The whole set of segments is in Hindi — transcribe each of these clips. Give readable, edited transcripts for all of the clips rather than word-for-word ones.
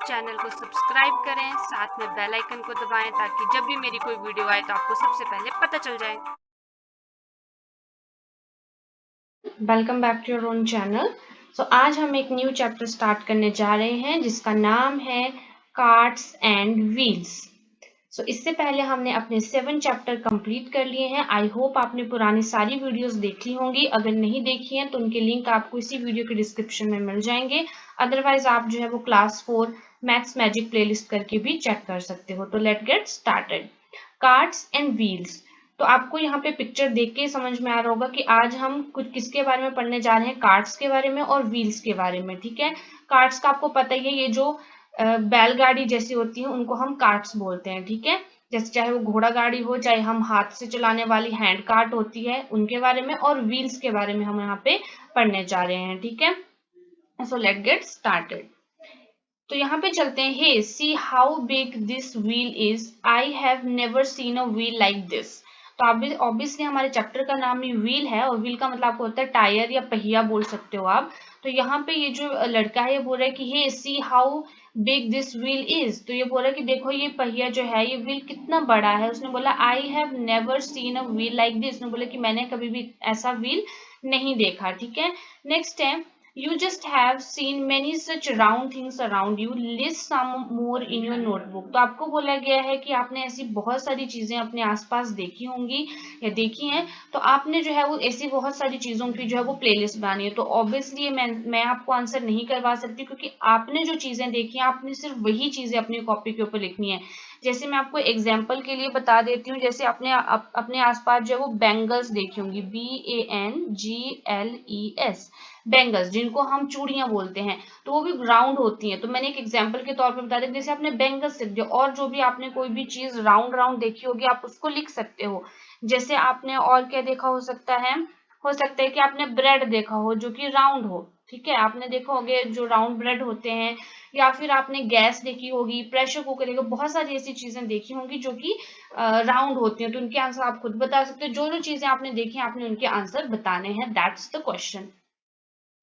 चैनल को सब्सक्राइब करें, साथ में बेल आइकन को दबाएं ताकि जब भी मेरी कोई वीडियो आए तो आपको सबसे पहले पता चल जाए। Welcome back to your own channel. आज हम एक न्यू चैप्टर स्टार्ट करने जा रहे हैं जिसका नाम है कार्ट्स एंड व्हील्स। इससे पहले हमने अपने 7 चैप्टर कंप्लीट कर लिए हैं। आई होप आपने पुरानी सारी वीडियोस देख ली होंगी। अगर नहीं देखी हैं तो उनके लिंक आपको इसी वीडियो के डिस्क्रिप्शन में मिल जाएंगे। अदरवाइज आप जो है वो क्लास 4 मैथ्स मैजिक प्लेलिस्ट करके भी चेक कर सकते हो। तो let get started. Carts and wheels. तो आपको यहाँ पे पिक्चर देख के समझ में आ रहा होगा कि आज हम कुछ किसके बारे में पढ़ने जा रहे हैं, कार्ट्स के बारे में और व्हील्स के बारे में। ठीक है, कार्ट्स का आपको पता ही है, ये जो बैलगाड़ी जैसी होती है उनको हम कार्ट्स बोलते हैं। ठीक है, जैसे चाहे वो घोड़ा गाड़ी हो, चाहे हम हाथ से चलाने वाली हैंड कार्ट होती है उनके बारे में, और व्हील्स के बारे में हम यहाँ पे पढ़ने जा रहे हैं। ठीक है, सो लेट गेट स्टार्टेड। तो यहाँ पे चलते हैं। Hey see how big this wheel is, I have never seen a wheel like this. तो ऑब्वियसली हमारे चैप्टर का नाम ही व्हील है, और व्हील का मतलब आपको होता है टायर या पहिया बोल सकते हो आप। तो यहाँ पे ये जो लड़का है ये बोल रहा है कि hey see how big this wheel is. तो ये बोल रहा है कि देखो ये पहिया जो है, ये व्हील कितना बड़ा है। उसने बोला आई have never seen a wheel like this. उसने बोला कि मैंने कभी भी ऐसा व्हील नहीं देखा। ठीक है, नेक्स्ट है You just have seen many such round things around you. List some more in your notebook. तो आपको बोला गया है कि आपने ऐसी बहुत सारी चीजें अपने आसपास देखी होंगी या देखी हैं, तो आपने जो है वो ऐसी बहुत सारी चीजों की जो है वो प्लेलिस्ट बनानी है। तो ऑब्वियसली मैं आपको आंसर नहीं करवा सकती, क्योंकि आपने जो चीजें देखी हैं आपने सिर्फ वही चीजें अपनी कॉपी के ऊपर लिखनी है। जैसे मैं आपको एग्जाम्पल के लिए बता देती हूँ, जैसे अपने आसपास जो है वो बैंगल्स देखी होंगी, BANGLES, बैंगल्स जिनको हम चूड़ियां बोलते हैं, तो वो भी राउंड होती हैं। तो मैंने एक एग्जांपल के तौर पे बता दिया, जैसे आपने बैंगल्स लिख दिया, और जो भी आपने कोई भी चीज राउंड राउंड देखी होगी आप उसको लिख सकते हो। जैसे आपने और क्या देखा हो सकता है कि आपने ब्रेड देखा हो जो कि राउंड हो। ठीक है, आपने देखा होगे जो राउंड ब्रेड होते हैं, या फिर आपने गैस देखी होगी, प्रेशर कुकर देखा, बहुत सारी ऐसी चीजें देखी होंगी जो कि राउंड होती हैं। तो उनके आंसर आप खुद बता सकते हो। जो जो चीजें आपने देखी आपने उनके आंसर बताने हैं। That's the question.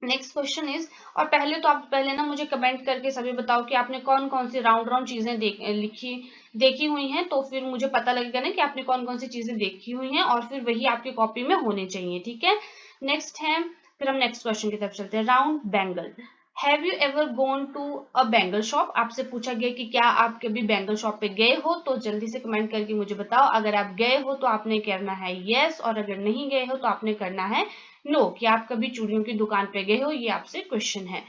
Next question is, और पहले ना मुझे कमेंट करके सभी बताओ कि आपने कौन कौन सी राउंड राउंड चीजें देखी हुई हैं, तो फिर मुझे पता लगेगा ना कि आपने कौन कौन सी चीजें देखी हुई हैं, और फिर वही आपकी कॉपी में होने चाहिए। ठीक है, नेक्स्ट है, फिर हम नेक्स्ट क्वेश्चन की तरफ चलते हैं। Round bangle. Have you ever gone to a bangle shop. आपसे पूछा गया कि क्या आप कभी बैंगल शॉप पे गए हो, तो जल्दी से कमेंट करके मुझे बताओ। अगर आप गए हो तो आपने करना है यस, और अगर नहीं गए हो तो आपने करना है नो, कि आप कभी चूड़ियों की दुकान पे गए हो। ये आपसे क्वेश्चन है।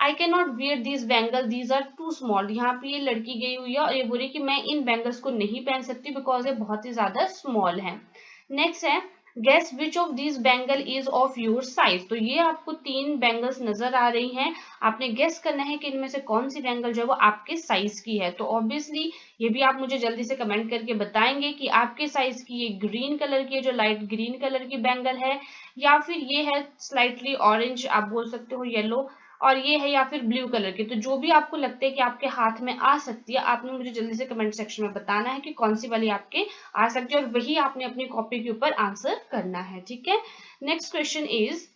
I can not wear these bangle, these are too small. यहाँ पे ये लड़की गई हुई है और ये बोली कि मैं इन बैंगल्स को नहीं पहन सकती बिकॉज ये बहुत ही ज्यादा स्मॉल है। नेक्स्ट है, guess which of these bangle is of your size. तो ये आपको 3 बैंगल्स नजर आ रही हैं, आपने गेस करना है कि इनमें से कौन सी बैंगल जो है वो आपके साइज की है। तो ऑब्वियसली ये भी आप मुझे जल्दी से कमेंट करके बताएंगे कि आपके साइज की ये ग्रीन कलर की है, जो लाइट ग्रीन कलर की बैंगल है, या फिर ये है स्लाइटली ऑरेंज, आप बोल सकते हो येलो, और ये है या फिर ब्लू कलर की। तो जो भी आपको लगता है कि आपके हाथ में आ सकती है, आपने मुझे जल्दी से कमेंट सेक्शन में बताना है कि कौन सी वाली आपके आ सकती है, और वही आपने अपनी कॉपी के ऊपर आंसर करना है। ठीक है, next question is,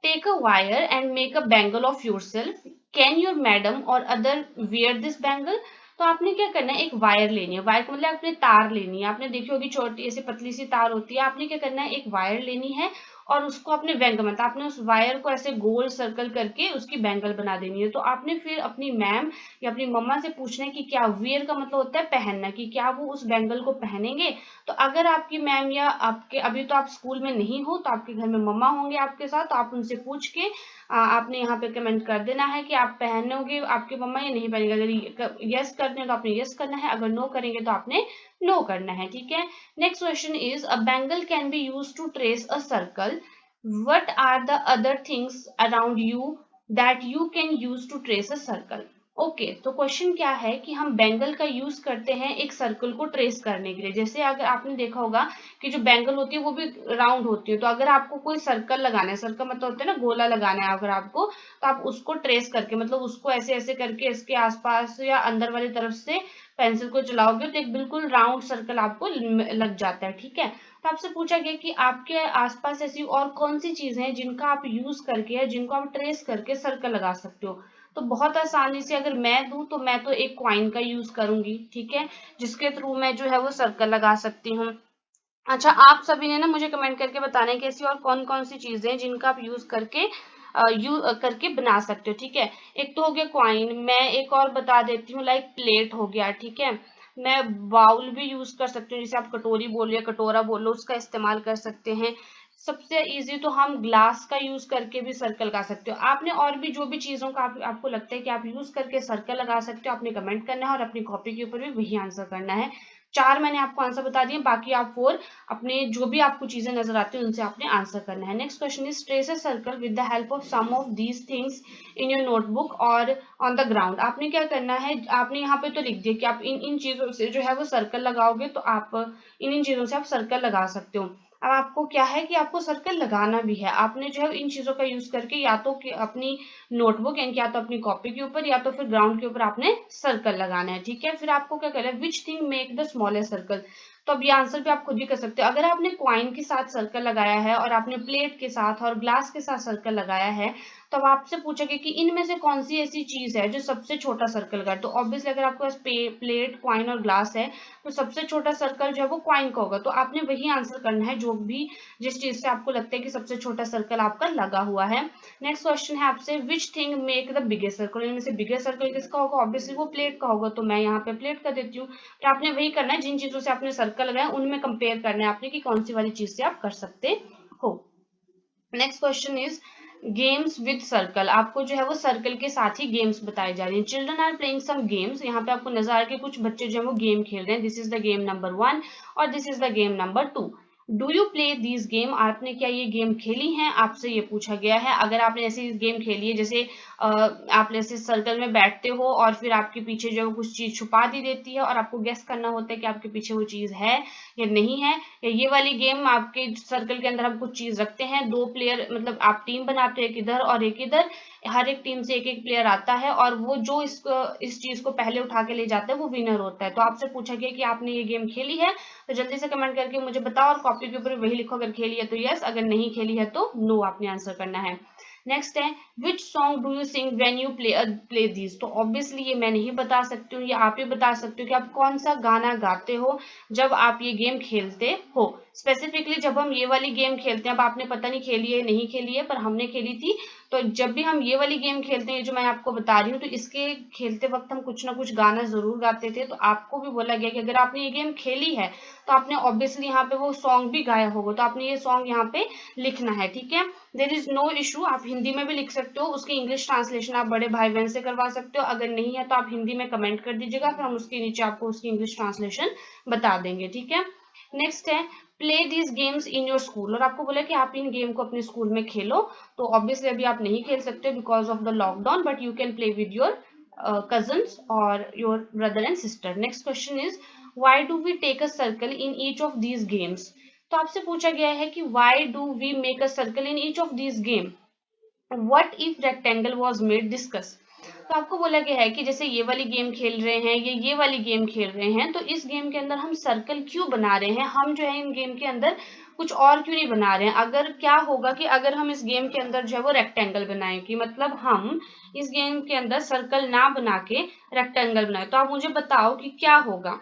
take a wire and make a bangle of yourself. Can your madam or other wear this bangle. तो आपने क्या करना है, एक वायर लेनी है। वायर का मतलब आपने तार लेनी है। आपने देखी होगी छोटी ऐसी पतली सी तार होती है। आपने क्या करना है, एक वायर लेनी है और उसको अपने बैंगल, मतलब आपने उस वायर को ऐसे गोल सर्कल करके उसकी बैंगल बना देनी है। तो आपने फिर अपनी मैम या अपनी मम्मा से पूछना है कि क्या, वियर का मतलब होता है पहनना, कि क्या वो उस बैंगल को पहनेंगे। तो अगर आपकी मैम या आपके, अभी तो आप स्कूल में नहीं हो तो आपके घर में मम्मा होंगे आपके साथ, तो आप उनसे पूछ के आपने यहाँ पे कमेंट कर देना है कि आप पहनोगे आपके मम्मा या नहीं पहनेंगे। अगर यस करते हैं तो आपने यस करना है, अगर नो करेंगे तो आपने नो करना है। ठीक है, next question is, a bangle can be use to trace a circle. What are the other things around you that you can use to trace a circle. Okay, तो क्वेश्चन क्या है कि हम बैंगल का यूज करते हैं एक सर्कल को ट्रेस करने के लिए। जैसे अगर आपने देखा होगा कि जो बैंगल होती है वो भी राउंड होती है, तो अगर आपको कोई सर्कल लगाना है, सर्कल मतलब होता है ना गोला लगाना है अगर आपको, तो आप उसको ट्रेस करके, मतलब उसको ऐसे ऐसे करके इसके आसपास या अंदर वाली तरफ से पेंसिल को चलाओगे तो एक बिल्कुल राउंड सर्कल आपको लग जाता है। ठीक है, तो आपसे पूछा गया कि आपके आसपास ऐसी और कौन सी चीजें हैं जिनका आप यूज करके या जिनको आप ट्रेस करके सर्कल लगा सकते हो। तो बहुत आसानी से अगर मैं दूं तो मैं तो एक कॉइन का यूज करूंगी, ठीक है, जिसके थ्रू मैं जो है वो सर्कल लगा सकती हूँ। अच्छा, आप सभी ने ना मुझे कमेंट करके बताना है कि ऐसी और कौन कौन सी चीजें हैं जिनका आप यूज करके करके बना सकते हो, ठीक है। एक तो हो गया कॉइन, मैं एक और बता देती हूँ, लाइक प्लेट हो गया, ठीक है। मैं बाउल भी यूज कर सकती हूँ, जैसे आप कटोरी बोलो या कटोरा बोलो, उसका इस्तेमाल कर सकते हैं। सबसे इजी तो हम ग्लास का यूज करके भी सर्कल लगा सकते हो। आपने और भी जो भी चीजों का आपको लगता है कि आप यूज करके सर्कल लगा सकते हो, आपने कमेंट करना है और अपनी कॉपी के ऊपर भी वही आंसर करना है। 4 मैंने आपको आंसर बता दिए, बाकी आप 4 अपने जो भी आपको चीजें नजर आती है उनसे आपने आंसर करना है। Next question is trace a circle with the help of some of these things in your notebook or on the ground. आपने क्या करना है, आपने यहाँ पे तो लिख दिया कि आप इन इन चीजों से जो है वो सर्कल लगाओगे, तो आप इन इन चीजों से आप सर्कल लगा सकते हो। अब आपको क्या है कि आपको सर्कल लगाना भी है, आपने जो है इन चीजों का यूज करके या तो कि अपनी नोटबुक यानी या तो अपनी कॉपी के ऊपर या तो फिर ग्राउंड के ऊपर आपने सर्कल लगाना है, ठीक है। फिर आपको क्या करना है, which thing make the smallest circle. तो अब ये आंसर भी आप खुद ही कर सकते हो। अगर आपने क्वाइन के साथ सर्कल लगाया है और आपने प्लेट के साथ और ग्लास के साथ सर्कल लगाया है, तो अब आपसे पूछोगे कि इनमें से कौन सी ऐसी चीज है जो सबसे छोटा सर्कल कर। तो ऑब्वियसली अगर आपके पास प्लेट, क्वाइन और ग्लास है, तो सबसे छोटा सर्कल जो है वो क्वाइन का होगा। तो आपने वही आंसर करना है जो भी जिस चीज से आपको लगता है कि सबसे छोटा सर्कल आपका लगा हुआ है। नेक्स्ट क्वेश्चन है आपसे, which thing make the biggest circle. इनमें से बिगेस्ट सर्कल किसका होगा, ऑब्वियसली वो प्लेट का होगा, तो मैं यहाँ पे प्लेट का देती हूँ। तो आपने वही करना है, जिन चीजों से आपने सर्कल लगाया उनमें कंपेयर करना है आपने कि कौन सी वाली चीज से आप कर सकते हो। Next question is games with circle. आपको जो है वो सर्कल के साथ ही गेम्स बताए जा रहे हैं। Children are playing some games. यहाँ पे आपको नजर आ रहा है कि कुछ बच्चे जो है वो गेम खेल रहे हैं। This is the game number 1 और this is the game number 2। Do you play these game. आपने क्या ये गेम खेली हैं, आपसे ये पूछा गया है। अगर आपने ऐसी गेम खेली है, जैसे आप ऐसे सर्कल में बैठते हो और फिर आपके पीछे जो है वो कुछ चीज छुपा दी देती है और आपको गेस करना होता है कि आपके पीछे वो चीज है या नहीं है, या ये वाली गेम आपके सर्कल के अंदर हम कुछ चीज रखते हैं, 2 प्लेयर मतलब आप टीम बनाते हो, एक इधर और एक इधर, हर एक टीम से एक एक प्लेयर आता है और वो जो इस चीज को पहले उठा के ले जाता है वो विनर होता है। तो आपसे पूछा गया कि आपने ये गेम खेली है, तो जल्दी से कमेंट करके मुझे बताओ और कॉपी के ऊपर वही लिखो, अगर खेली है तो यस, अगर नहीं खेली है तो नो आपने आंसर करना है। नेक्स्ट है, which song do you sing when you play this. तो ऑब्वियसली ये मैं नहीं बता सकती हूँ, ये आप ही बता सकते हो कि आप कौन सा गाना गाते हो जब आप ये गेम खेलते हो। स्पेसिफिकली जब हम ये वाली गेम खेलते हैं, अब आपने पता नहीं खेली है नहीं खेली है, पर हमने खेली थी। तो जब भी हम ये वाली गेम खेलते हैं जो मैं आपको बता रही हूँ, तो इसके खेलते वक्त हम कुछ ना कुछ गाना जरूर गाते थे। तो आपको भी बोला गया कि अगर आपने ये गेम खेली है तो आपने ऑब्वियसली यहाँ पे वो सॉन्ग भी गाया होगा, तो आपने ये सॉन्ग यहाँ पे लिखना है, ठीक है। देर इज नो इशू, आप हिंदी में भी लिख सकते हो, उसकी इंग्लिश ट्रांसलेशन आप बड़े भाई बहन से करवा सकते हो। अगर नहीं है तो आप हिंदी में कमेंट कर दीजिएगा, फिर हम उसके नीचे आपको उसकी इंग्लिश ट्रांसलेशन बता देंगे, ठीक है। नेक्स्ट है, play these games in your school. और आपको बोला कि आप इन गेम को अपने स्कूल में खेलो, तो ऑब्वियसली अभी आप नहीं खेल सकते because of the lockdown, but you can play with your cousins or your brother and sister. Next question is, why do we take a circle in each of these games। तो आपसे पूछा गया है कि why do we make a circle in each of these game, what if rectangle was made, discuss। तो आपको बोला गया है कि जैसे ये वाली गेम खेल रहे हैं, ये वाली गेम खेल रहे हैं, तो इस गेम के अंदर हम सर्कल क्यों बना रहे हैं, हम जो है इन गेम के अंदर कुछ और क्यों नहीं बना रहे हैं। अगर क्या होगा कि अगर हम इस गेम के अंदर जो है वो रेक्टेंगल बनाए, कि मतलब हम इस गेम के अंदर सर्कल ना बना के रेक्टेंगल बनाए, तो आप मुझे बताओ कि क्या होगा,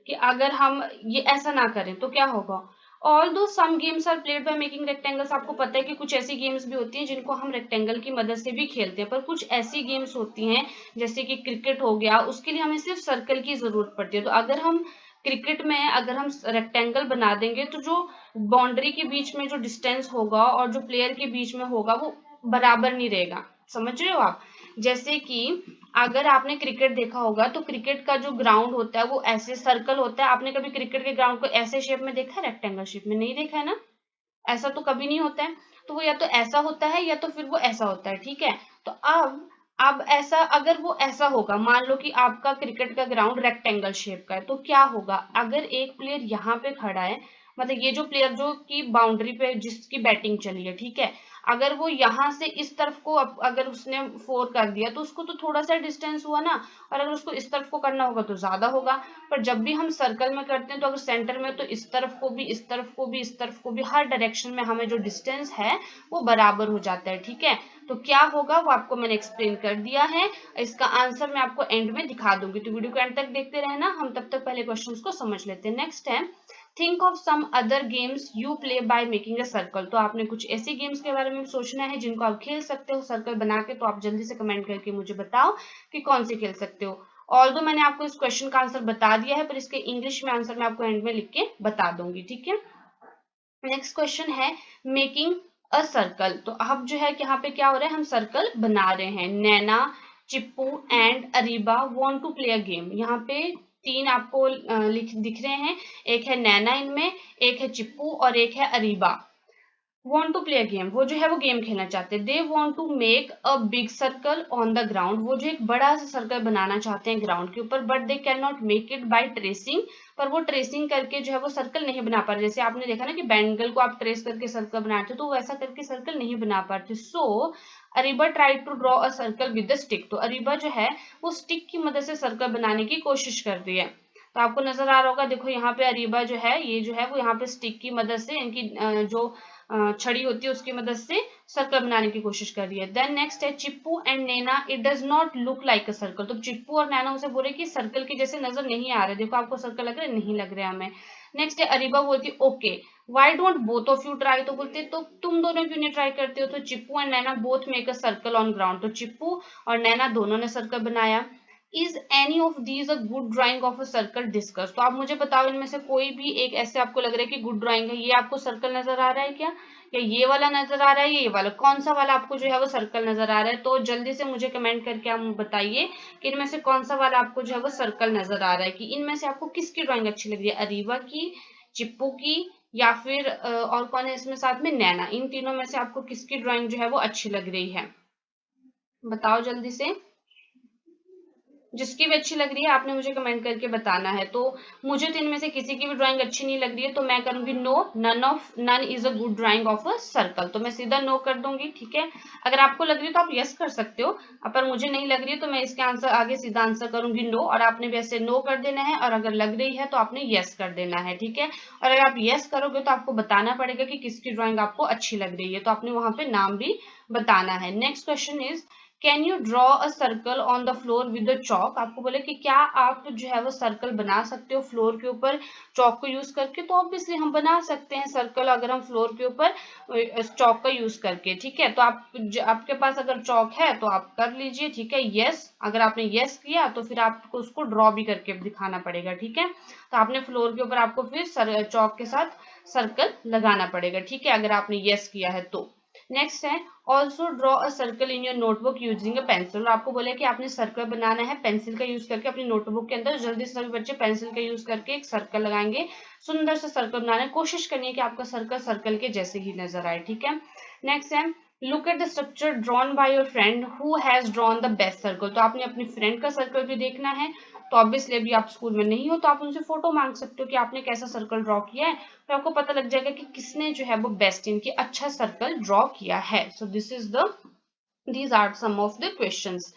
कि अगर हम ये ऐसा ना करें तो क्या होगा। Although some games are played by making rectangles. आपको पता है कि कुछ ऐसी गेम्स भी होती हैं जिनको हम रेक्टेंगल की मदद से भी खेलते हैं, पर कुछ ऐसी गेम्स होती हैं जैसे कि क्रिकेट हो गया, उसके लिए हमें सिर्फ सर्कल की जरूरत पड़ती है। तो अगर हम क्रिकेट में अगर हम रेक्टेंगल बना देंगे, तो जो बाउंड्री के बीच में जो डिस्टेंस होगा और जो प्लेयर के बीच में होगा वो बराबर नहीं रहेगा। समझ रहे हो आप। जैसे कि अगर आपने क्रिकेट देखा होगा, तो क्रिकेट का जो ग्राउंड होता है वो ऐसे सर्कल होता है। आपने कभी क्रिकेट के ग्राउंड को ऐसे शेप में देखा है, रेक्टेंगल शेप में नहीं देखा है ना, ऐसा तो कभी नहीं होता है। तो वो या तो ऐसा होता है या तो फिर वो ऐसा होता है, ठीक है। तो अब ऐसा, अगर वो ऐसा होगा, मान लो कि आपका क्रिकेट का ग्राउंड रेक्टेंगल शेप का है, तो क्या होगा, अगर एक प्लेयर यहाँ पे खड़ा है, मतलब ये जो प्लेयर जो की बाउंड्री पे जिसकी बैटिंग चली है, ठीक है, अगर वो यहाँ से इस तरफ को अगर उसने 4 कर दिया तो उसको तो थोड़ा सा डिस्टेंस हुआ ना, और अगर उसको इस तरफ को करना होगा तो ज्यादा होगा। पर जब भी हम सर्कल में करते हैं तो अगर सेंटर में, तो इस तरफ को भी, इस तरफ को भी, इस तरफ को भी, हर डायरेक्शन में हमें जो डिस्टेंस है वो बराबर हो जाता है। ठीक है, तो क्या होगा वो आपको मैंने एक्सप्लेन कर दिया है। इसका आंसर मैं आपको एंड में दिखा दूंगी, तो वीडियो को एंड तक देखते रहना। हम तब तक पहले क्वेश्चंस को समझ लेते हैं। नेक्स्ट है, think of some other games you play by making a circle. तो आपने कुछ ऐसे गेम्स के बारे में सोचना है जिनको आप खेल सकते हो सर्कल बना के। तो आप जल्दी से कमेंट करके मुझे बताओ कि कौन से खेल सकते हो। ऑल्दो मैंने आपको इस क्वेश्चन का आंसर बता दिया है, पर इसके इंग्लिश में आंसर मैं आपको एंड में लिख के बता दूंगी। ठीक है, नेक्स्ट क्वेश्चन है मेकिंग अ सर्कल। तो अब जो है यहाँ पे क्या हो रहा है, हम सर्कल बना रहे हैं। Naina, Chippu and Areeba want to play a game. यहाँ पे 3 आपको दिख रहे हैं, एक है नैना इनमें, एक है चिप्पू और एक है Areeba. want to play a game, वो जो है वो गेम खेलना चाहते हैं। they want to make a big circle on the ground, वो जो एक बड़ा सा सर्कल बनाना चाहते हैं ग्राउंड के ऊपर। but they cannot make it by tracing, पर वो ट्रेसिंग करके जो है वो सर्कल नहीं बना पा रहे। जैसे आपने देखा ना कि बैंगल को आप ट्रेस करके सर्कल बनाते हो, तो वैसा करके सर्कल नहीं बना पाते। So Areeba try to draw a circle with the stick. तो अरीबा जो है वो स्टिक की मदद से सर्कल बनाने की कोशिश कर रही है। तो आपको नजर आ रहा होगा, देखो यहाँ पे अरीबा जो है ये जो है वो यहाँ पे स्टिक की मदद से, इनकी जो छड़ी होती है उसकी मदद से सर्कल बनाने की कोशिश कर रही है। देन नेक्स्ट है Chippu and Naina, it does not look like a circle. तो चिप्पू और नैना उसे बोले कि सर्कल के जैसे नजर नहीं आ रहे, देखो आपको सर्कल लग रहा है, नहीं लग रहा हमें। नेक्स्ट है अरीबा बोलती okay why don't both of you try. तो बोलते तो तुम दोनों क्यों नहीं ट्राई करते हो। तो Chippu and Naina both make a circle on ground. तो चिप्पू और नैना दोनों ने सर्कल बनाया। Is any of these a good drawing of a circle discuss. तो आप मुझे बताओ इनमें से कोई भी एक ऐसे आपको लग रहा है कि गुड ड्राइंग है। ये आपको सर्कल नजर आ रहा है क्या, या ये वाला नजर आ रहा है, ये वाला, कौन सा वाला आपको जो है वो सर्कल नजर आ रहा है। तो जल्दी से मुझे कमेंट करके आप बताइए कि इनमें से कौन सा वाला आपको जो है वो सर्कल नजर आ रहा है, कि इनमें से आपको किसकी ड्राइंग अच्छी लग रही है, अरीबा की, चिप्पू की, या फिर और कौन है इसमें साथ में, नैना। इन तीनों में से आपको किसकी ड्राइंग जो है वो अच्छी लग रही है, बताओ जल्दी से। जिसकी भी अच्छी लग रही है आपने मुझे कमेंट करके बताना है। तो मुझे तो इनमें से किसी की भी ड्राइंग अच्छी नहीं लग रही है, तो मैं करूंगी no, none is a good drawing of a circle. तो मैं सीधा नो कर दूंगी। ठीक है, अगर आपको लग रही है तो आप यस कर सकते हो, पर मुझे नहीं लग रही है तो मैं इसके आंसर आगे सीधा आंसर करूंगी नो, और आपने भी ऐसे नो कर देना है, और अगर लग रही है तो आपने यस कर देना है। ठीक है, और अगर आप यस करोगे तो आपको बताना पड़ेगा कि किसकी ड्राइंग आपको अच्छी लग रही है, तो आपने वहां पे नाम भी बताना है। Next question is can you draw a circle on the floor with chalk. आपको बोले कि क्या आप जो है वो सर्कल बना सकते हो फ्लोर के ऊपर चॉक को यूज करके। तो ऑब्वियसली हम बना सकते हैं सर्कल अगर हम फ्लोर के ऊपर चॉक का यूज करके। ठीक है, तो आपके पास अगर चॉक है तो आप कर लीजिए। ठीक है, यस, अगर आपने यस किया तो फिर आपको उसको ड्रॉ भी करके दिखाना पड़ेगा। ठीक है, तो आपने फ्लोर के ऊपर आपको फिर चॉक के साथ सर्कल लगाना पड़ेगा। ठीक है, अगर आपने यस किया है तो। नेक्स्ट है also draw a circle in your notebook using a pencil. आपको बोले कि आपने सर्कल बनाना है पेंसिल का यूज करके अपनी नोटबुक के अंदर। जल्दी से सभी बच्चे पेंसिल का यूज करके एक सर्कल लगाएंगे, सुंदर सा सर्कल बनाना है, कोशिश करनी है कि आपका सर्कल सर्कल के जैसे ही नजर आए। ठीक है, नेक्स्ट है look at the structure drawn by your friend who has drawn the best circle. तो आपने अपनी फ्रेंड का सर्कल भी देखना है। तो ऑब्वियसली अभी आप स्कूल में नहीं हो तो आप उनसे फोटो मांग सकते हो कि आपने कैसा सर्कल ड्रॉ किया है, तो आपको पता लग जाएगा कि किसने जो है वो बेस्ट इनकी अच्छा सर्कल ड्रॉ किया है। So this is the these are some of the questions.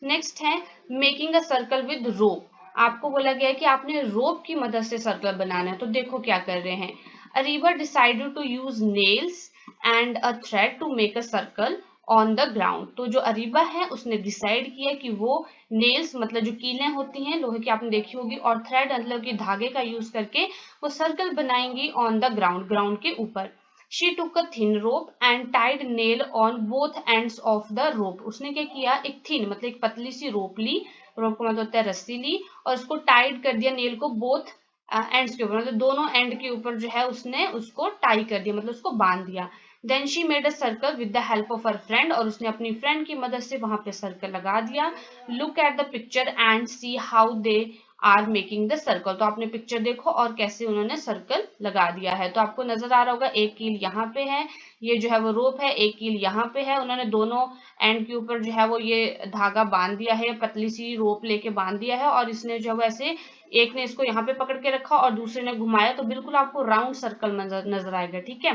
Next है मेकिंग अ सर्कल विद रोप। आपको बोला गया है कि आपने रोप की मदद से सर्कल बनाना है। तो देखो क्या कर रहे हैं, Ariba decided to use nails and a thread to make a circle on the ground. तो जो अरीबा है उसने डिसाइड किया कि वो नेल्स मतलब जो कीलें होती हैं लोहे की आपने देखी होगी, और थ्रेड मतलब कि धागे का यूज करके वो सर्कल बनाएंगी ऑन द ग्राउंड, ग्राउंड के ऊपर। She took a thin rope and tied nail on both ends of the rope. उसने क्या किया, एक थिन मतलब एक पतली सी रोप ली, रोप का मतलब होता है रस्सी ली, और उसको टाइड कर दिया नेल को बोथ एंड्स के ऊपर, मतलब दोनों एंड के ऊपर जो है उसने उसको टाई कर दिया, मतलब उसको बांध दिया। Then she made a circle with the help of her friend, और उसने अपनी फ्रेंड की मदद से वहां पे सर्कल लगा दिया। Look at the picture and see how they are making the circle. तो आपने पिक्चर देखो और कैसे उन्होंने सर्कल लगा दिया है। तो आपको नजर आ रहा होगा एक कील यहाँ पे है, ये जो है वो रोप है, एक कील यहाँ पे है, उन्होंने दोनों एंड के ऊपर जो है वो ये धागा बांध दिया है, पतली सी रोप लेके बांध दिया है, और इसने जो है वो ऐसे एक ने इसको यहाँ पे पकड़ के रखा और दूसरे ने घुमाया, तो बिल्कुल आपको राउंड सर्कल नजर आएगा। ठीक है,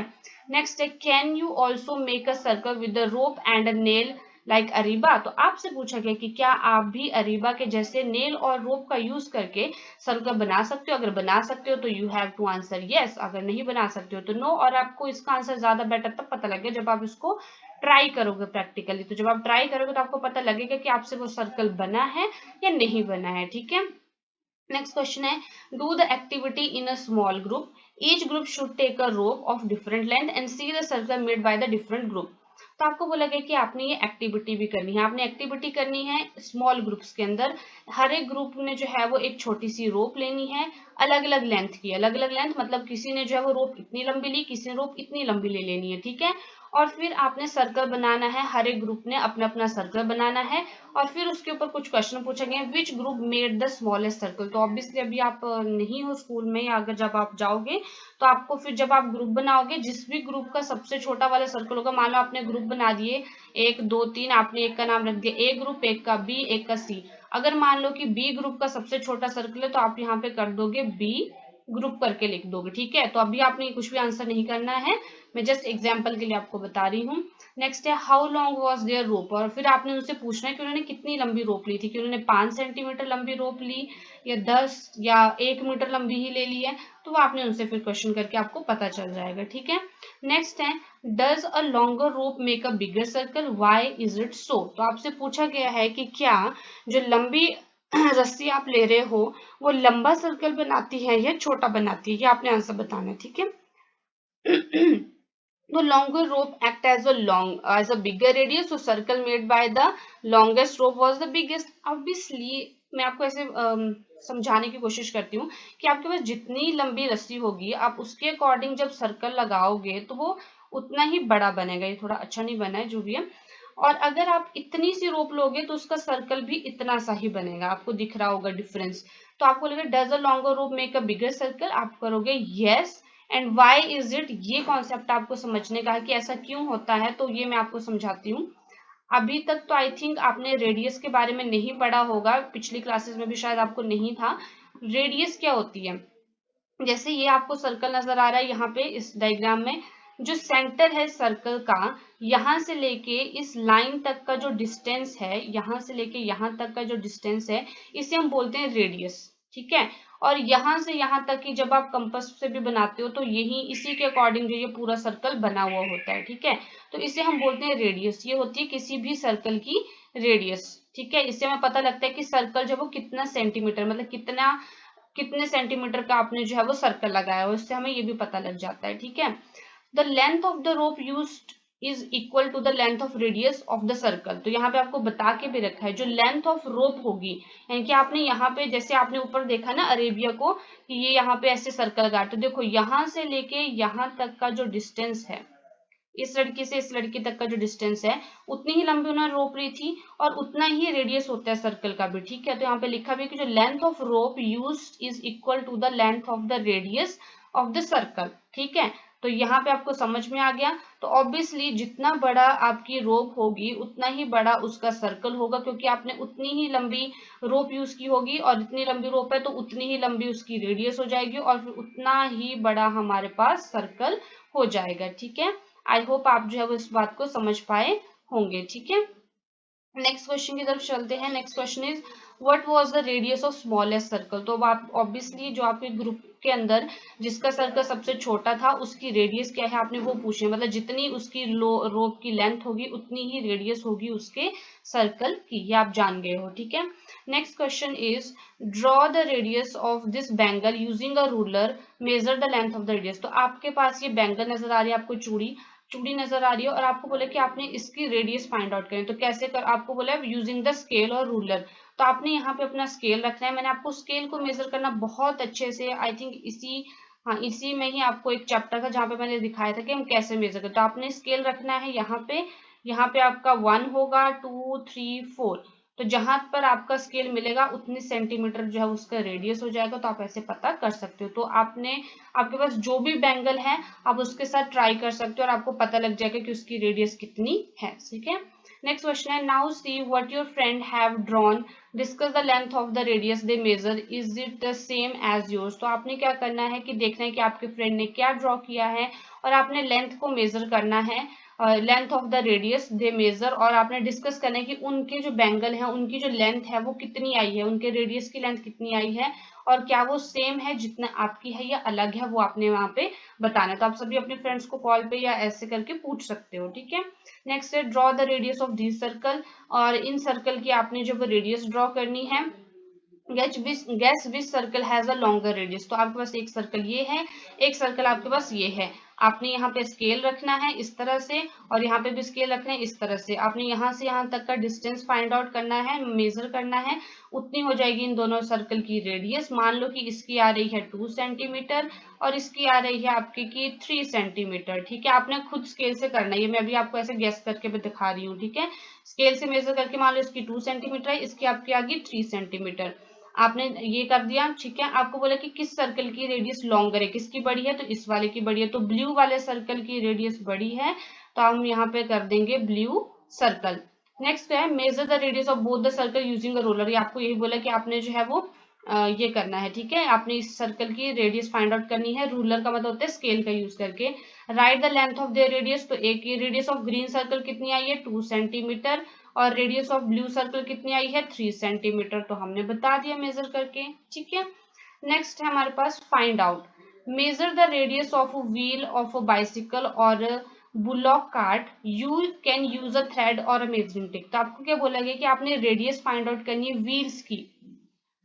नेक्स्ट है can you also make a circle with the rope and a nail like Ariba. तो आपसे पूछा गया कि क्या आप भी अरीबा के जैसे नेल और रोप का यूज करके सर्कल बना सकते हो। अगर बना सकते हो तो you have to answer yes, अगर नहीं बना सकते हो तो नो। और आपको इसका आंसर ज्यादा बेटर तब पता लगेगा जब आप इसको ट्राई करोगे प्रैक्टिकली। तो जब आप ट्राई करोगे तो आपको पता लगेगा कि आपसे वो सर्कल बना है या नहीं बना है। ठीक है, नेक्स्ट क्वेश्चन है do the activity in a small group, each group should take a rope of different length and see the circle made by the different group. तो आपको बोला गया कि आपने ये एक्टिविटी भी करनी है, आपने एक्टिविटी करनी है स्मॉल ग्रुप्स के अंदर। हर एक ग्रुप ने जो है वो एक छोटी सी रोप लेनी है, अलग अलग लेंथ की, अलग अलग लेंथ मतलब किसी ने जो है वो रोप इतनी लंबी ली, किसी ने रोप इतनी लंबी ले लेनी है। ठीक है, और फिर आपने सर्कल बनाना है, हर एक ग्रुप ने अपना अपना सर्कल बनाना है, और फिर उसके ऊपर कुछ क्वेश्चन पूछे गए which group made the smallest circle. तो ऑब्वियसली अभी आप नहीं हो स्कूल में, या अगर जब आप जाओगे तो आपको फिर जब आप ग्रुप बनाओगे, जिस भी ग्रुप का सबसे छोटा वाला सर्कल होगा, मान लो आपने ग्रुप बना दिए 1 2 3, आपने एक का नाम रख दिया ए ग्रुप, एक का बी, एक का सी। अगर मान लो कि बी ग्रुप का सबसे छोटा सर्कल है तो आप यहाँ पे कर दोगे बी ग्रुप करके लिख दोगे। ठीक है, तो अभी आपने कुछ भी आंसर नहीं करना है, मैं जस्ट एग्जाम्पल के लिए आपको बता रही हूँ। नेक्स्ट है हाउ लॉन्ग वॉज देयर रोप, और फिर आपने उनसे पूछना है कि उन्होंने कितनी लंबी रोप ली थी, कि उन्होंने 5 सेंटीमीटर लंबी रोप ली या 10 या 1 मीटर लंबी ही ले ली है। तो वो आपने उनसे फिर क्वेश्चन करके आपको पता चल जाएगा। ठीक है, नेक्स्ट है does a longer rope make a bigger circle, why is it so. तो आपसे पूछा गया है कि क्या जो लंबी रस्सी आप ले रहे हो वो लंबा सर्कल बनाती है या छोटा बनाती है, ये आपने आंसर बताना है। ठीक है, the longer rope act as a bigger radius, so circle made by the longest rope was the biggest। obviously मैं आपको ऐसे समझाने की कोशिश करती हूँ कि आपके पास जितनी लंबी रस्सी होगी आप उसके अकॉर्डिंग जब सर्कल लगाओगे तो वो उतना ही बड़ा बनेगा। ये थोड़ा अच्छा नहीं बना है जो भी है, और अगर आप इतनी सी रोप लोगे तो उसका सर्कल भी इतना सा ही बनेगा। आपको दिख रहा होगा डिफरेंस। तो आपको लगेगा does a longer rope make a bigger circle, आप करोगे yes. And why is it, ये कॉन्सेप्ट आपको समझने का है कि ऐसा क्यों होता है, तो ये मैं आपको समझाती हूँ। अभी तक तो आई थिंक आपने रेडियस के बारे में नहीं पढ़ा होगा, पिछली क्लासेस में भी शायद आपको नहीं था। रेडियस क्या होती है, जैसे ये आपको सर्कल नजर आ रहा है यहाँ पे इस डायग्राम में, जो सेंटर है सर्कल का, यहाँ से लेके इस लाइन तक का जो डिस्टेंस है, यहाँ से लेके यहाँ तक का जो डिस्टेंस है, इसे हम बोलते हैं रेडियस। ठीक है, और यहाँ से यहाँ तक की जब आप कंपास से भी बनाते हो तो यही इसी के अकॉर्डिंग जो ये पूरा सर्कल बना हुआ होता है। ठीक है, तो इसे हम बोलते हैं रेडियस। ये होती है किसी भी सर्कल की रेडियस। ठीक है, इससे हमें पता लगता है कि सर्कल जो वो कितना सेंटीमीटर, मतलब कितने सेंटीमीटर का आपने जो है वो सर्कल लगाया हो, इससे हमें ये भी पता लग जाता है। ठीक है, the length of the rope used is equal to the length of radius of the circle. तो यहाँ पे आपको बता के भी रखा है जो लेंथ ऑफ रोप होगी, यानी कि आपने यहाँ पे जैसे आपने ऊपर देखा ना अरेबिया को कि ये यहाँ पे ऐसे सर्कल लगा, तो देखो यहाँ से लेके यहाँ तक का जो डिस्टेंस है, इस लड़की से इस लड़की तक का जो डिस्टेंस है, उतनी ही लंबी उन्होंने रोप ली थी और उतना ही रेडियस होता है सर्कल का भी। ठीक है, तो यहाँ पे लिखा भी है कि जो length of rope used is equal to the length of the radius of the circle. ठीक है, तो यहाँ पे आपको समझ में आ गया। तो ऑब्वियसली जितना बड़ा आपकी रोप होगी उतना ही बड़ा उसका सर्कल होगा, क्योंकि आपने उतनी ही लंबी रोप यूज की होगी, और इतनी लंबी रोप है तो उतनी ही लंबी उसकी रेडियस हो जाएगी, और फिर उतना ही बड़ा हमारे पास सर्कल हो जाएगा। ठीक है, आई होप आप जो है वो इस बात को समझ पाए होंगे। ठीक है, नेक्स्ट क्वेश्चन की तरफ चलते हैं। Next question is what was the radius of smallest circle. तो अब आप ऑब्वियसली जो आपके ग्रुप के अंदर जिसका सर्कल सबसे छोटा था उसकी रेडियस क्या है आपने वो पूछे, मतलब जितनी उसकी रोप की लेंथ होगी उतनी ही रेडियस होगी उसके सर्कल की, ये आप जान गए हो। ठीक है, next question is draw the radius of this bangle using a ruler, measure the length of the radius. तो आपके पास ये बैंगल नजर आ रही है, आपको चूड़ी चूड़ी नजर आ रही है, और आपको बोला कि आपने इसकी रेडियस फाइंड आउट करें। तो कैसे कर, आपको बोला है यूजिंग द स्केल और रूलर। तो आपने यहाँ पे अपना स्केल रखना है। मैंने आपको स्केल को मेजर करना बहुत अच्छे से, आई थिंक इसी में ही आपको एक चैप्टर था जहाँ पे मैंने दिखाया था कि हम कैसे मेजर करते। तो आपने स्केल रखना है यहाँ पे आपका 1 होगा, 2 3 4। तो जहां पर आपका स्केल मिलेगा उतनी सेंटीमीटर जो है उसका रेडियस हो जाएगा। तो आप ऐसे पता कर सकते हो। तो आपके पास जो भी बैंगल है आप उसके साथ ट्राई कर सकते हो और आपको पता लग जाएगा कि उसकी रेडियस कितनी है। ठीक है, नेक्स्ट क्वेश्चन है, now see what your friend have drawn, discuss the length of the radius they measure, is it the same as yours. तो आपने क्या करना है कि देखना है कि आपके फ्रेंड ने क्या ड्रॉ किया है और आपने लेंथ को मेजर करना है, length of the radius they measure, और आपने डिस्कस करना है कि उनके जो बैंगल है उनकी जो लेंथ है वो कितनी आई है, उनके रेडियस की लेंथ कितनी आई है और क्या वो सेम है जितना आपकी है या अलग है, वो आपने वहां पे बताना है। तो आप सभी अपने फ्रेंड्स को कॉल पे या ऐसे करके पूछ सकते हो। ठीक है, नेक्स्ट है draw the radius of this circle, और इन सर्कल की आपने जो रेडियस ड्रॉ करनी है। Gas which circle has a longer radius. तो आपके पास एक सर्कल ये है, एक सर्कल आपके पास ये है। आपने यहाँ पे स्केल रखना है इस तरह से और यहाँ पे भी स्केल रखना है इस तरह से। आपने यहाँ से यहाँ तक का डिस्टेंस फाइंड आउट करना है, मेजर करना है, उतनी हो जाएगी इन दोनों सर्कल की रेडियस। मान लो कि इसकी आ रही है 2 सेंटीमीटर और इसकी आ रही है आपकी की 3 सेंटीमीटर। ठीक है, आपने खुद स्केल से करना है, ये मैं अभी आपको ऐसे गैस करके भी दिखा रही हूँ। ठीक है, स्केल से मेजर करके मान लो इसकी 2 सेंटीमीटर है, इसकी आपकी आ गई 3 सेंटीमीटर। आपने ये कर दिया। ठीक है, आपको बोला कि किस सर्कल की रेडियस लॉन्गर है, किसकी बड़ी है, तो इस वाले की बड़ी है। तो ब्लू वाले सर्कल की रेडियस बड़ी है, तो हम यहाँ पे कर देंगे ब्लू सर्कल। नेक्स्ट है major the radius of both the circle using a roller. ये आपको यही बोला कि आपने जो है वो ये करना है। ठीक है, आपने इस सर्कल की रेडियस फाइंड आउट करनी है, रूलर का मतलब होता है स्केल का यूज करके। Right the length of their radius. तो एक ये रेडियस ऑफ ग्रीन सर्कल कितनी आई है 2 सेंटीमीटर और रेडियस ऑफ ब्लू सर्कल कितनी आई है 3 सेंटीमीटर। तो हमने बता दिया मेजर करके। ठीक है, नेक्स्ट है हमारे पास find out, measure the radius of a wheel of a bicycle और bullock cart, you can use a thread और अ मेजरिंग टेप। तो आपको क्या बोला गया कि आपने रेडियस फाइंड आउट करनी है व्हील्स की,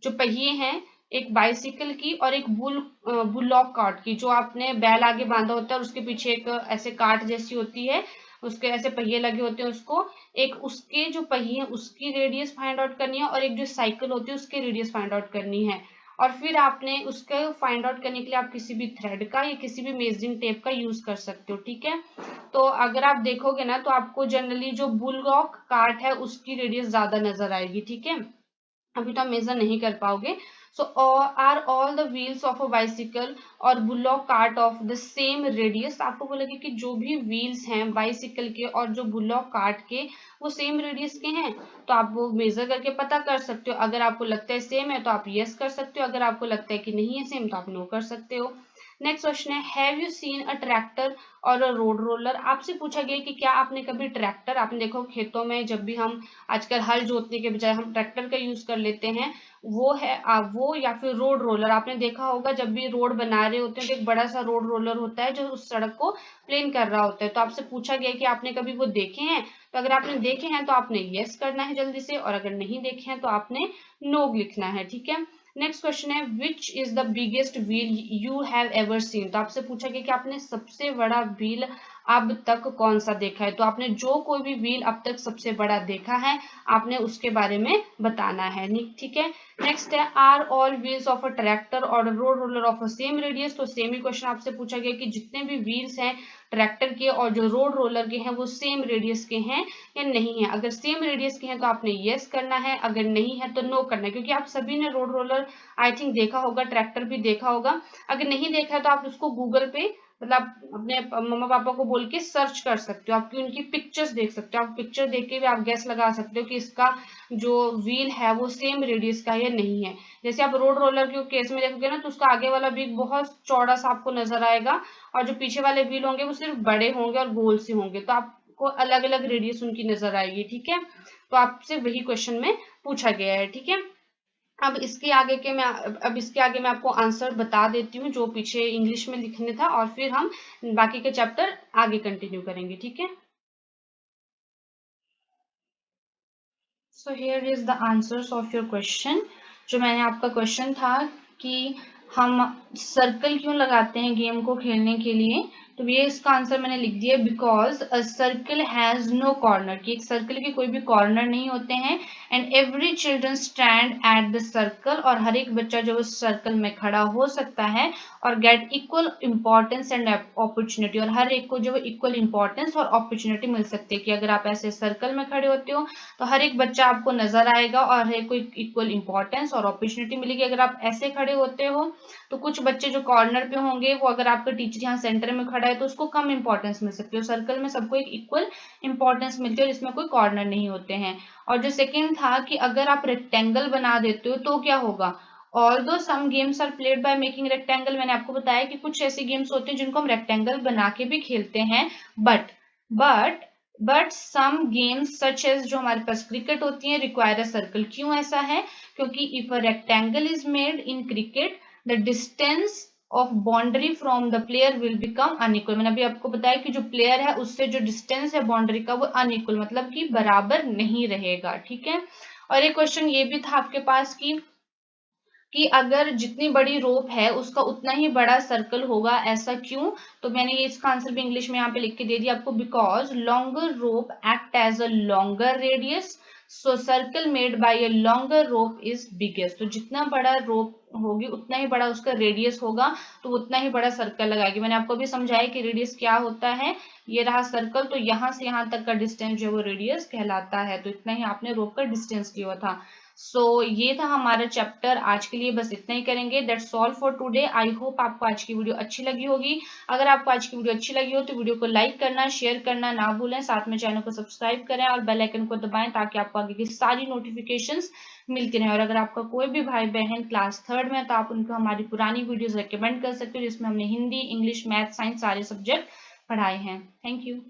जो पहिए हैं, एक बाइसिकल की और एक बुलॉक कार्ट की, जो आपने बैल आगे बांधा होता है और उसके पीछे एक ऐसे कार्ट जैसी होती है, उसके ऐसे पहिए लगे होते हैं, उसको एक उसके जो पहिए हैं उसकी रेडियस फाइंड आउट करनी है और एक जो साइकिल होती है उसकी रेडियस फाइंड आउट करनी है। और फिर आपने उसका फाइंड आउट करने के लिए आप किसी भी थ्रेड का या किसी भी मेजरिंग टेप का यूज कर सकते हो। ठीक है, तो अगर आप देखोगे ना तो आपको जनरली जो बुलॉक कार्ट है उसकी रेडियस ज्यादा नजर आएगी। ठीक है, अभी तो आप मेजर नहीं कर पाओगे। So are all the wheels of a bicycle और bullock cart of the same radius. आपको बोलेगा कि जो भी व्हील्स हैं बाइसिकल के और जो बुलॉक कार्ट के वो सेम रेडियस के हैं, तो आप वो मेजर करके पता कर सकते हो। अगर आपको लगता है सेम है तो आप यस कर सकते हो, अगर आपको लगता है कि नहीं है सेम तो आप नो कर सकते हो। नेक्स्ट क्वेश्चन है, have you seen a tractor और अ रोड रोलर। आपसे पूछा गया कि क्या आपने कभी ट्रैक्टर, आपने देखो खेतों में जब भी हम आजकल हल जोतने के बजाय हम ट्रैक्टर का यूज कर लेते हैं, वो है वो या फिर रोड रोलर। आपने देखा होगा जब भी रोड बना रहे होते हैं तो एक बड़ा सा रोड रोलर होता है जो उस सड़क को प्लेन कर रहा होता है। तो आपसे पूछा गया कि आपने कभी वो देखे हैं, तो अगर आपने देखे हैं तो आपने यस करना है जल्दी से, और अगर नहीं देखे हैं तो आपने नो लिखना है। ठीक है, नेक्स्ट क्वेश्चन है, which is the biggest wheel you have ever seen. तो आपसे पूछा गया कि आपने सबसे बड़ा व्हील अब तक कौन सा देखा है। तो आपने जो कोई भी व्हील अब तक सबसे बड़ा देखा है आपने उसके बारे में बताना है। ठीक है, नेक्स्ट है, are all wheels of a tractor और road roller of a same radius. तो सेम ही क्वेश्चन आपसे पूछा गया कि जितने भी व्हील्स हैं ट्रैक्टर के और जो रोड रोलर के हैं वो सेम रेडियस के हैं या नहीं है। अगर सेम रेडियस के हैं तो आपने यस करना है, अगर नहीं है तो नो करना है। क्योंकि आप सभी ने रोड रोलर आई थिंक देखा होगा, ट्रैक्टर भी देखा होगा। अगर नहीं देखा है तो आप उसको गूगल पे मतलब अपने मम्मा पापा को बोल के सर्च कर सकते हो, आपकी उनकी पिक्चर्स देख सकते हो। आप पिक्चर देख के भी आप गैस लगा सकते हो कि इसका जो व्हील है वो सेम रेडियस का है या नहीं है। जैसे आप रोड रोलर के केस में देखोगे ना तो उसका आगे वाला व्हील बहुत चौड़ा सा आपको नजर आएगा और जो पीछे वाले व्हील होंगे वो सिर्फ बड़े होंगे और गोल से होंगे, तो आपको अलग अलग रेडियस उनकी नजर आएगी। ठीक है, तो आपसे वही क्वेश्चन में पूछा गया है। ठीक है, अब इसके आगे मैं आपको आंसर बता देती हूँ जो पीछे इंग्लिश में लिखने था, और फिर हम बाकी के चैप्टर आगे कंटिन्यू करेंगे। ठीक है, so here is the answers of your question. जो मैंने आपका क्वेश्चन था कि हम सर्कल क्यों लगाते हैं गेम को खेलने के लिए, तो ये इसका आंसर मैंने लिख दिया, because a circle has no corner, कि एक सर्कल के कोई भी कॉर्नर नहीं होते हैं। And every children stand at the circle, और हर एक बच्चा जो उस सर्कल में खड़ा हो सकता है और get equal importance and opportunity, और हर एक को जो इक्वल इंपॉर्टेंस और अपॉर्चुनिटी मिल सकती है, कि अगर आप ऐसे सर्कल में खड़े होते हो तो हर एक बच्चा आपको नजर आएगा और हर एक को इक्वल इंपॉर्टेंस और अपॉर्चुनिटी मिलेगी। अगर आप ऐसे खड़े होते हो तो कुछ बच्चे जो कॉर्नर पे होंगे, वो अगर आपका टीचर यहाँ सेंटर में खड़ा है तो उसको कम इंपॉर्टेंस मिल सकती है। सर्कल में सबको एक इक्वल इंपॉर्टेंस मिलती है और इसमें कोई कॉर्नर नहीं होते हैं। और जो सेकंड था कि अगर आप रेक्टेंगल बना देते हो तो क्या होगा, although some games are played by making rectangle, मैंने आपको बताया कि कुछ ऐसे गेम्स होते हैं जिनको हम रेक्टेंगल बना के भी खेलते हैं, but some games such as, जो हमारे पास क्रिकेट होती है, रिक्वायर अ सर्कल। क्यों ऐसा है, क्योंकि if a rectangle is made in cricket the distance of boundary from the player will become unequal. मैंने अभी आपको बताया कि जो प्लेयर है उससे जो डिस्टेंस है बाउंड्री का वो अनइक्वल, मतलब कि बराबर नहीं रहेगा, ठीक है। और एक क्वेश्चन ये भी था आपके पास कि अगर जितनी बड़ी रोप है उसका उतना ही बड़ा सर्कल होगा, ऐसा क्यों। तो मैंने ये इसका आंसर भी इंग्लिश में यहाँ पे लिख के दे दिया आपको, because longer rope act as a longer radius, so circle made by a longer rope is biggest. तो जितना बड़ा रोप होगी उतना ही बड़ा उसका रेडियस होगा, तो उतना ही बड़ा सर्कल लगाएगी। मैंने आपको भी समझाया कि रेडियस क्या होता है, ये रहा सर्कल, तो यहाँ से यहाँ तक का डिस्टेंस जो वो रेडियस कहलाता है, तो इतना ही आपने रोप का डिस्टेंस किया था। ये था हमारा चैप्टर, आज के लिए बस इतना ही करेंगे। That's all for today. I hope आपको आज की वीडियो अच्छी लगी होगी। अगर आपको आज की वीडियो अच्छी लगी हो तो वीडियो को लाइक करना, शेयर करना ना भूलें, साथ में चैनल को सब्सक्राइब करें और बेल आइकन को दबाएं ताकि आपको आगे की सारी नोटिफिकेशंस मिलती रहें। और अगर आपका कोई भी भाई बहन क्लास 3rd में है तो आप उनको हमारी पुरानी वीडियोज रिकमेंड कर सकते हो, जिसमें हमने हिंदी, इंग्लिश, मैथ, साइंस सारे सब्जेक्ट पढ़ाए हैं। Thank you.